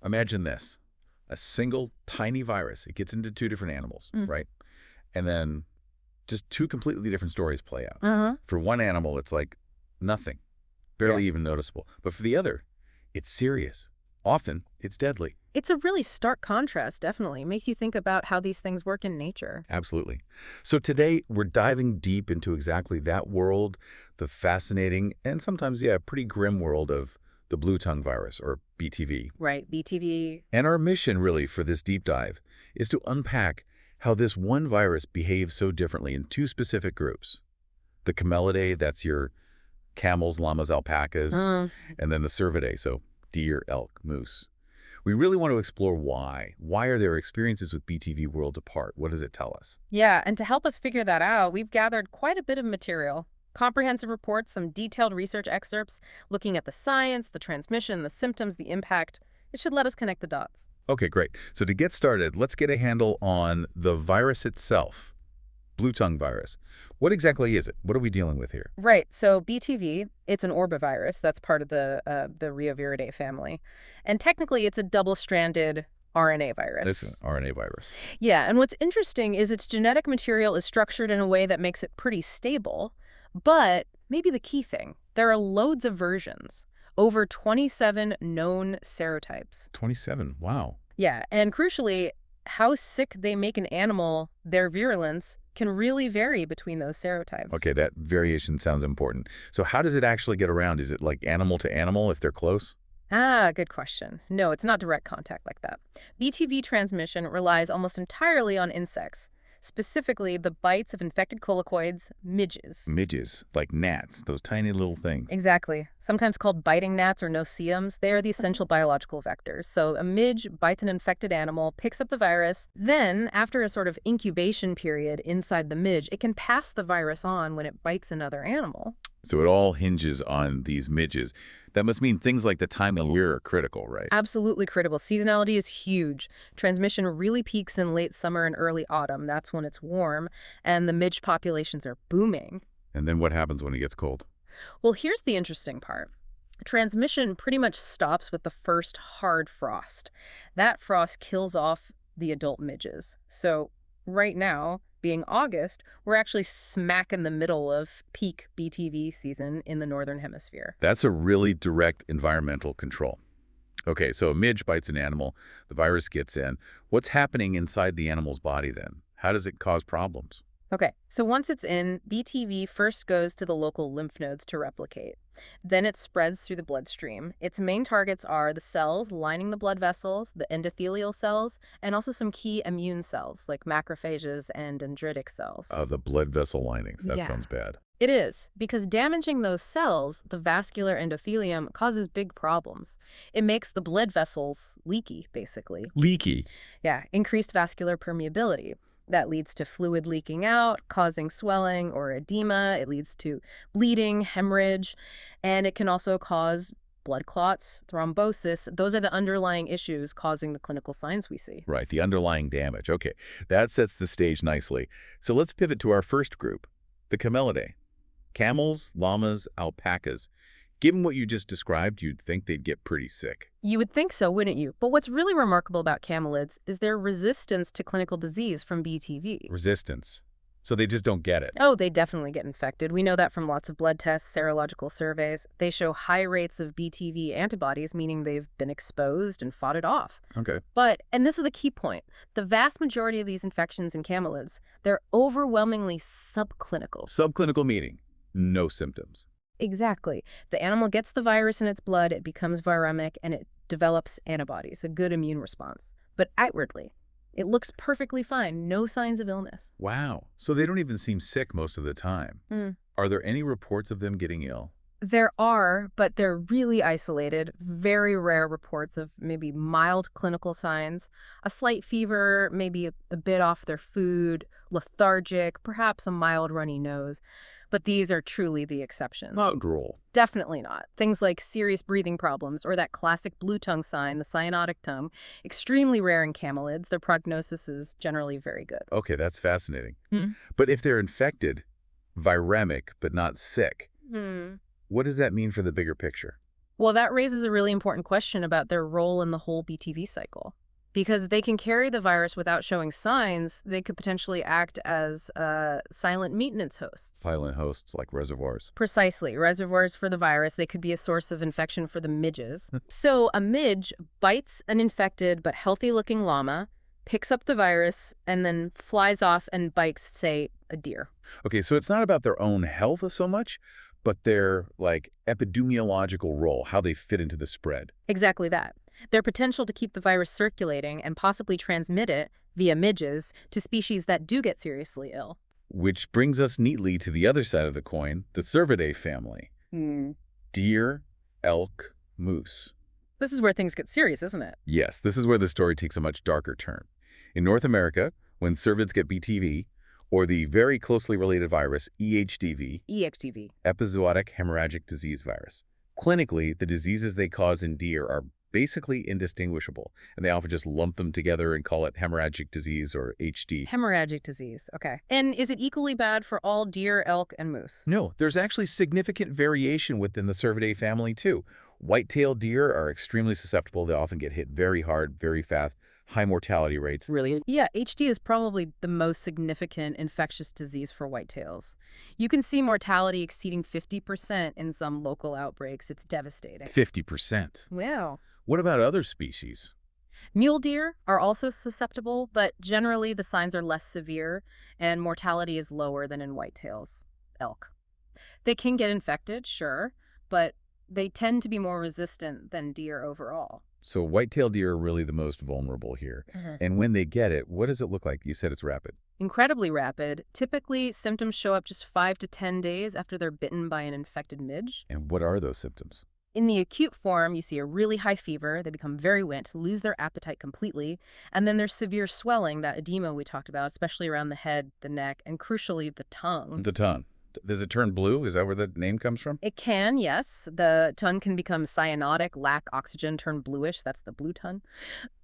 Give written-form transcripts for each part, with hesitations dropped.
Imagine this. A single tiny virus. It gets into two different animals, right? And then just two completely different stories play out. For one animal, it's like nothing, barely even noticeable. But for the other, it's serious. Often, it's deadly. It's a really stark contrast, definitely. It makes you think about how these things work in nature. Absolutely. So today, we're diving deep into exactly that world, the fascinating and sometimes, pretty grim world of the Bluetongue virus, or BTV. Right, BTV. And our mission, really, for this deep dive is to unpack how this one virus behaves so differently in two specific groups. The Camelidae, that's your camels, llamas, alpacas, and then the Cervidae, so deer, elk, moose. We really want to explore why. Why are their experiences with BTV worlds apart? What does it tell us? Yeah, and to help us figure that out, we've gathered quite a bit of material. Comprehensive reports, some detailed research excerpts, looking at the science, the transmission, the symptoms, the impact. It should let us connect the dots. Okay, great. So to get started, let's get a handle on the virus itself. Bluetongue virus. What exactly is it? What are we dealing with here? Right, so BTV, it's an orbivirus. That's part of the Reoviridae family. And technically, it's a double-stranded RNA virus. It's an RNA virus. Yeah, and what's interesting is its genetic material is structured in a way that makes it pretty stable. But maybe the key thing, there are loads of versions, over 27 known serotypes. 27, wow. Yeah, and crucially, how sick they make an animal, their virulence, can really vary between those serotypes. Okay, that variation sounds important. So how does it actually get around? Is it like animal to animal if they're close? Good question. No, it's not direct contact like that. BTV transmission relies almost entirely on insects. Specifically, the bites of infected culicoides, midges. Midges, like gnats, those tiny little things. Exactly. Sometimes called biting gnats or no-see-ums, they are the essential biological vectors. So a midge bites an infected animal, picks up the virus. Then, after a sort of incubation period inside the midge, it can pass the virus on when it bites another animal. So it all hinges on these midges. That must mean things like the time of year are critical, right? Absolutely critical. Seasonality is huge. Transmission really peaks in late summer and early autumn. That's when it's warm, and the midge populations are booming. And then what happens when it gets cold? Well, here's the interesting part. Transmission pretty much stops with the first hard frost. That frost kills off the adult midges. So right now, being August, we're actually smack in the middle of peak BTV season in the Northern Hemisphere. That's a really direct environmental control. Okay, so a midge bites an animal, the virus gets in. What's happening inside the animal's body then? How does it cause problems? Okay, so once it's in, BTV first goes to the local lymph nodes to replicate. Then it spreads through the bloodstream. Its main targets are the cells lining the blood vessels, the endothelial cells, and also some key immune cells like macrophages and dendritic cells. The blood vessel linings. That sounds bad. It is, because damaging those cells, the vascular endothelium, causes big problems. It makes the blood vessels leaky, basically. Leaky? Yeah, increased vascular permeability. That leads to fluid leaking out, causing swelling or edema. It leads to bleeding, hemorrhage, and it can also cause blood clots, thrombosis. Those are the underlying issues causing the clinical signs we see. Right, the underlying damage. Okay, that sets the stage nicely. So let's pivot to our first group, the Camelidae. Camels, llamas, alpacas. Given what you just described, you'd think they'd get pretty sick. You would think so, wouldn't you? But what's really remarkable about camelids is their resistance to clinical disease from BTV. Resistance. So they just don't get it. Oh, they definitely get infected. We know that from lots of blood tests, serological surveys. They show high rates of BTV antibodies, meaning they've been exposed and fought it off. Okay. But, and this is the key point, the vast majority of these infections in camelids, they're overwhelmingly subclinical. Subclinical meaning no symptoms. Exactly. The animal gets the virus in its blood, it becomes viremic, and it develops antibodies, a good immune response. But outwardly, it looks perfectly fine, no signs of illness. Wow. So they don't even seem sick most of the time. Are there any reports of them getting ill? There are, but they're really isolated, very rare reports of maybe mild clinical signs, a slight fever, maybe a bit off their food, lethargic, perhaps a mild runny nose. But these are truly the exceptions. Not droll. Definitely not. Things like serious breathing problems or that classic blue tongue sign, the cyanotic tongue, extremely rare in camelids. Their prognosis is generally very good. Okay, that's fascinating. But if they're infected, viremic, but not sick, what does that mean for the bigger picture? Well, that raises a really important question about their role in the whole BTV cycle. Because they can carry the virus without showing signs, they could potentially act as silent maintenance hosts. Silent hosts like reservoirs. Precisely. Reservoirs for the virus. They could be a source of infection for the midges. So a midge bites an infected but healthy-looking llama, picks up the virus, and then flies off and bites, say, a deer. Okay, so it's not about their own health so much, but their, epidemiological role, how they fit into the spread. Exactly that. Their potential to keep the virus circulating and possibly transmit it via midges to species that do get seriously ill. Which brings us neatly to the other side of the coin, the Cervidae family. Deer, elk, moose. This is where things get serious, isn't it? Yes, this is where the story takes a much darker turn. In North America, when cervids get BTV, or the very closely related virus EHDV, epizootic hemorrhagic disease virus, clinically, the diseases they cause in deer are basically indistinguishable, and they often just lump them together and call it hemorrhagic disease or HD. Hemorrhagic disease, okay. And is it equally bad for all deer, elk, and moose? No, there's actually significant variation within the Cervidae family, too. White-tailed deer are extremely susceptible. They often get hit very hard, very fast, high mortality rates. Really? Yeah, HD is probably the most significant infectious disease for whitetails. You can see mortality exceeding 50% in some local outbreaks. It's devastating. 50%. Wow. What about other species? Mule deer are also susceptible, but generally the signs are less severe and mortality is lower than in whitetails. Elk. They can get infected, sure, but they tend to be more resistant than deer overall. So white-tailed deer are really the most vulnerable here. And when they get it, what does it look like? You said it's rapid. Incredibly rapid. Typically, symptoms show up just 5 to 10 days after they're bitten by an infected midge. And what are those symptoms? In the acute form, you see a really high fever, they become very wet, lose their appetite completely, and then there's severe swelling, that edema we talked about, especially around the head, the neck, and crucially, the tongue. The tongue. Does it turn blue? Is that where the name comes from? It can, yes. The tongue can become cyanotic, lack oxygen, turn bluish. That's the blue tongue.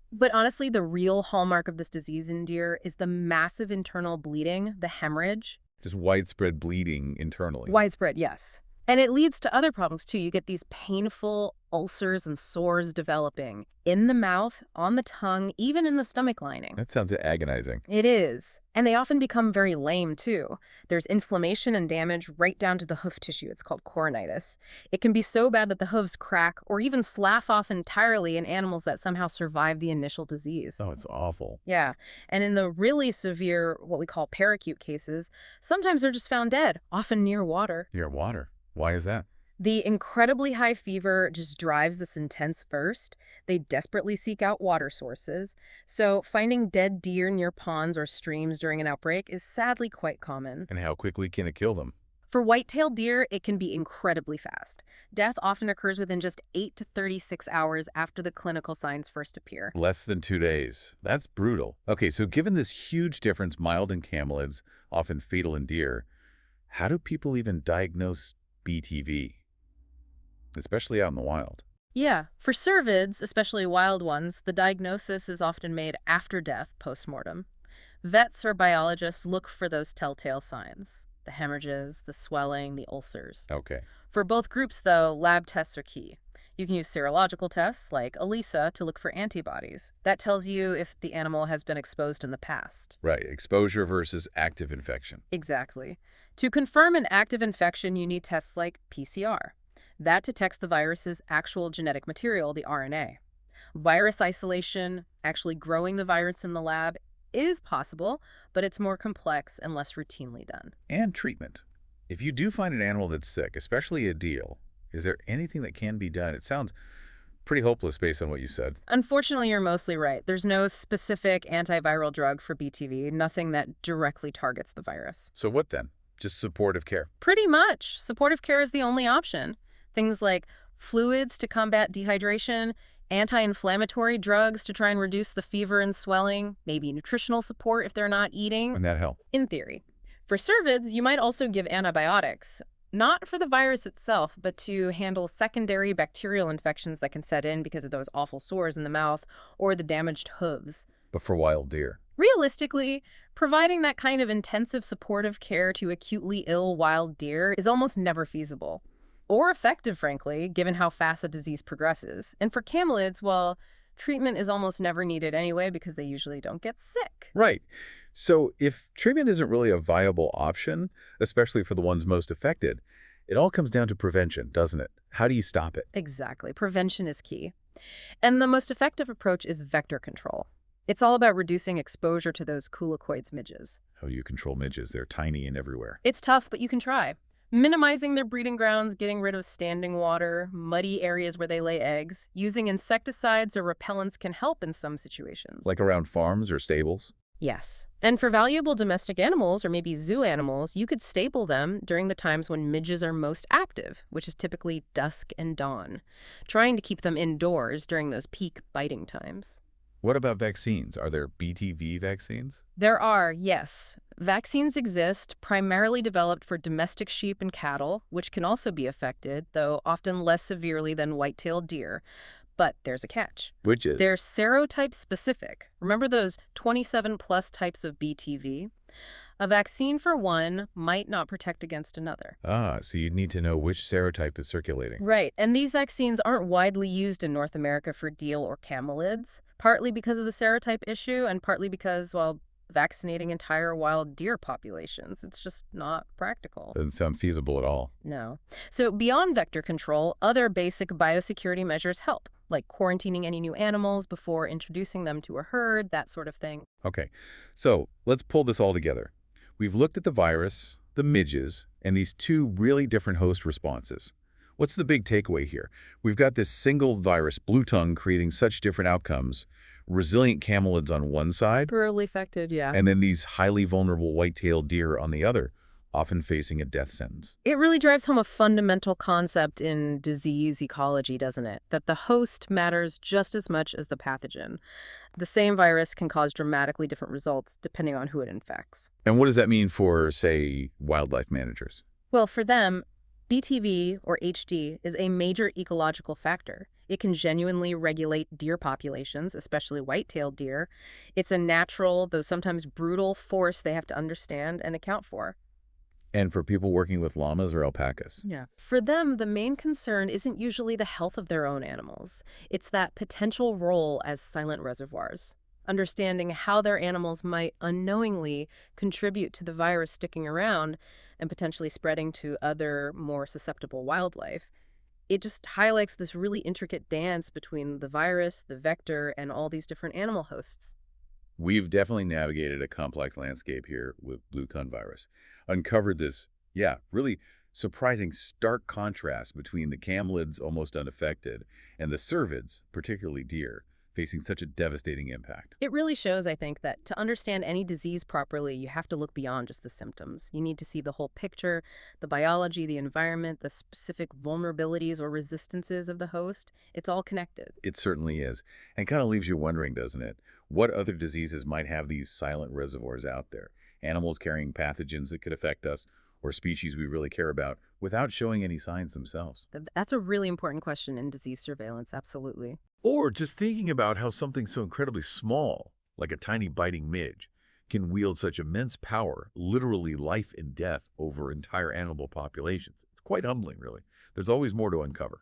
But honestly, the real hallmark of this disease in deer is the massive internal bleeding, the hemorrhage. Just widespread bleeding internally. Widespread, yes. And it leads to other problems, too. You get these painful ulcers and sores developing in the mouth, on the tongue, even in the stomach lining. That sounds agonizing. It is. And they often become very lame, too. There's inflammation and damage right down to the hoof tissue. It's called coronitis. It can be so bad that the hooves crack or even slough off entirely in animals that somehow survive the initial disease. Oh, it's awful. Yeah. And in the really severe, what we call paracute cases, sometimes they're just found dead, often near water. Near water. Why is that? The incredibly high fever just drives this intense thirst. They desperately seek out water sources. So finding dead deer near ponds or streams during an outbreak is sadly quite common. And how quickly can it kill them? For white-tailed deer, it can be incredibly fast. Death often occurs within just 8 to 36 hours after the clinical signs first appear. Less than 2 days. That's brutal. Okay, so given this huge difference, mild in camelids, often fatal in deer, how do people even diagnose BTV, especially out in the wild? Yeah, for cervids, especially wild ones, the diagnosis is often made after death post-mortem. Vets or biologists look for those telltale signs, the hemorrhages, the swelling, the ulcers. Okay. For both groups, though, lab tests are key. You can use serological tests like ELISA to look for antibodies. That tells you if the animal has been exposed in the past. Right, exposure versus active infection. Exactly. To confirm an active infection, you need tests like PCR. That detects the virus's actual genetic material, the RNA. Virus isolation, actually growing the virus in the lab, is possible, but it's more complex and less routinely done. And treatment. If you do find an animal that's sick, especially a deer, is there anything that can be done? It sounds pretty hopeless based on what you said. Unfortunately, you're mostly right. There's no specific antiviral drug for BTV, nothing that directly targets the virus. So what then? Just supportive care? Pretty much. Supportive care is the only option. Things like fluids to combat dehydration, anti-inflammatory drugs to try and reduce the fever and swelling, maybe nutritional support if they're not eating. And that help? In theory. For cervids, you might also give antibiotics. Not for the virus itself, but to handle secondary bacterial infections that can set in because of those awful sores in the mouth or the damaged hooves. But for wild deer? Realistically, providing that kind of intensive supportive care to acutely ill wild deer is almost never feasible. or effective, frankly, given how fast a disease progresses. And for camelids, well, treatment is almost never needed anyway because they usually don't get sick. Right. So if treatment isn't really a viable option, especially for the ones most affected, it all comes down to prevention, doesn't it? How do you stop it? Exactly. Prevention is key. And the most effective approach is vector control. It's all about reducing exposure to those Culicoides midges. How do you control midges? They're tiny and everywhere. It's tough, but you can try. Minimizing their breeding grounds, getting rid of standing water, muddy areas where they lay eggs, using insecticides or repellents can help in some situations. Like around farms or stables? Yes. And for valuable domestic animals or maybe zoo animals, you could stable them during the times when midges are most active, which is typically dusk and dawn, trying to keep them indoors during those peak biting times. What about vaccines? Are there BTV vaccines? There are, yes. Vaccines exist, primarily developed for domestic sheep and cattle, which can also be affected, though often less severely than white-tailed deer. But there's a catch. Which is? They're serotype specific. Remember those 27-plus types of BTV? A vaccine for one might not protect against another. Ah, so you'd need to know which serotype is circulating. Right, and these vaccines aren't widely used in North America for deal or camelids, partly because of the serotype issue and partly because, well, vaccinating entire wild deer populations, it's just not practical. Doesn't sound feasible at all. No. So beyond vector control, other basic biosecurity measures help, like quarantining any new animals before introducing them to a herd, that sort of thing. Okay, so let's pull this all together. We've looked at the virus, the midges, and these two really different host responses. What's the big takeaway here? We've got this single virus, Bluetongue, creating such different outcomes. Resilient camelids on one side, Poorly affected, yeah. and then these highly vulnerable white-tailed deer on the other, often facing a death sentence. It really drives home a fundamental concept in disease ecology, doesn't it? That the host matters just as much as the pathogen. The same virus can cause dramatically different results depending on who it infects. And what does that mean for, say, wildlife managers? Well, for them, BTV, or HD, is a major ecological factor. It can genuinely regulate deer populations, especially white-tailed deer. It's a natural, though sometimes brutal, force they have to understand and account for. And for people working with llamas or alpacas? Yeah. For them, the main concern isn't usually the health of their own animals. It's that potential role as silent reservoirs. Understanding how their animals might unknowingly contribute to the virus sticking around and potentially spreading to other, more susceptible wildlife. It just highlights this really intricate dance between the virus, the vector, and all these different animal hosts. We've definitely navigated a complex landscape here with Bluetongue virus. Uncovered this, really surprising stark contrast between the camelids almost unaffected and the cervids, particularly deer, facing such a devastating impact. It really shows, I think, that to understand any disease properly, you have to look beyond just the symptoms. You need to see the whole picture, the biology, the environment, the specific vulnerabilities or resistances of the host. It's all connected. It certainly is. And kind of leaves you wondering, doesn't it? What other diseases might have these silent reservoirs out there? Animals carrying pathogens that could affect us, or species we really care about, without showing any signs themselves. That's a really important question in disease surveillance, absolutely. Or just thinking about how something so incredibly small, like a tiny biting midge, can wield such immense power, literally life and death, over entire animal populations. It's quite humbling, really. There's always more to uncover.